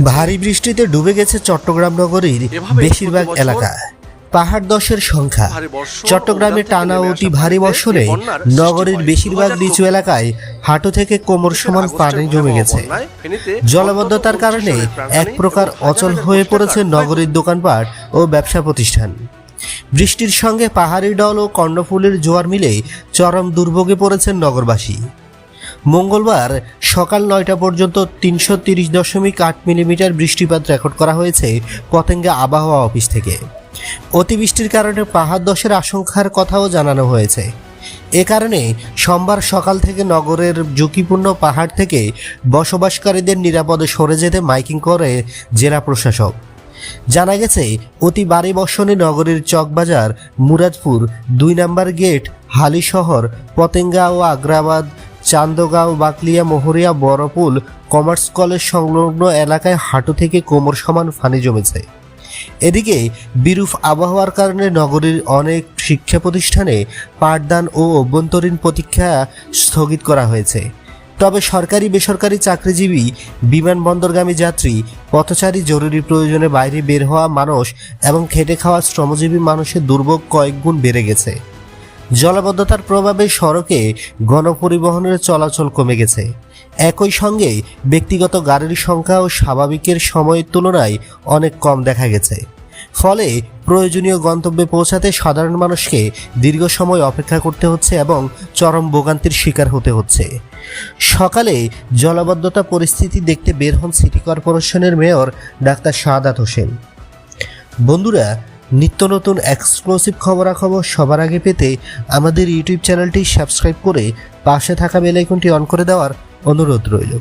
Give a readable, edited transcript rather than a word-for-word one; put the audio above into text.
ভারী বৃষ্টিতে ডুবে গেছে চট্টগ্রাম নগরীর বেশিরভাগ এলাকা। পাহাড় ধসের সংখ্যা। চট্টগ্রামে টানা অতি ভারী বর্ষণে নগরীর বেশিরভাগ নিচু এলাকায় হাঁটু থেকে কোমর সমান পানি জমে গেছে। জলাবদ্ধতার কারণে এক প্রকার অচল হয়ে পড়েছে নগরীর দোকানপাট ও ব্যবসা প্রতিষ্ঠান। বৃষ্টির সঙ্গে পাহাড়ি ঢল ও কর্ণফুলীর জোয়ার মিলে চরম দুর্ভোগে পড়েছেন নগরবাসী। মঙ্গলবার সকাল ৯টা পর্যন্ত ৩৩০.৮ মিলিমিটার বৃষ্টিপাত রেকর্ড করা হয়েছে পতেঙ্গা আবহাওয়া অফিস থেকে। অতিবৃষ্টির কারণে পাহাড় ধসের আশঙ্কার কথাও জানানো হয়েছে। এ কারণে সোমবার সকাল থেকে নগরের ঝুঁকিপূর্ণ পাহাড় থেকে বসবাসকারীদের নিরাপদে সরে যেতে মাইকিং করে জেলা প্রশাসক। জানা গেছে, অতি ভারী বর্ষণে নগরীর চকবাজার, মুরাদপুর, ২ নম্বর গেট, হালিশহর, পতেঙ্গা ও আগ্রাবাদ, চান্দগাঁও, বাকলিয়া, মোহরিয়া, বড়পুল, কমার্স কলেজ সংলগ্ন এলাকায় হাঁটু থেকে কোমর সমান পানি জমেছে। এদিকে বিরূপ আবহাওয়ার কারণে নগরীর অনেক শিক্ষা প্রতিষ্ঠানে পাঠদান ও অভ্যন্তরীণ পরীক্ষা স্থগিত করা হয়েছে। তবে সরকারি বেসরকারি চাকরিজীবী, বিমানবন্দরগামী যাত্রী, পথচারী, জরুরি প্রয়োজনে বাইরে বের হওয়া মানুষ এবং খেটে খাওয়া শ্রমজীবী মানুষের দুর্ভোগ কয়েকগুণ বেড়ে গেছে। জলাবদ্ধতার প্রভাবে সড়কে গণপরিবহনের চলাচল কমে গেছে। একই সঙ্গে ব্যক্তিগত গাড়ির সংখ্যাও স্বাভাবিকের সময়ের তুলনায় অনেক কম দেখা গেছে। ফলে প্রয়োজনীয় গন্তব্যে পৌঁছাতে সাধারণ মানুষকে দীর্ঘ সময় অপেক্ষা করতে হচ্ছে এবং চরম ভোগান্তির শিকার হতে হচ্ছে। সকালে জলাবদ্ধতা পরিস্থিতি দেখতে বের হন সিটি কর্পোরেশনের মেয়র ডাক্তার শাহাদাত হোসেন। বন্ধুরা, নিত্য নতুন এক্সক্লুসিভ খবরাখবর সবার আগে পেতে আমাদের ইউটিউব চ্যানেলটি সাবস্ক্রাইব করে পাশে থাকা বেল আইকনটি অন করে দেওয়ার অনুরোধ রইল।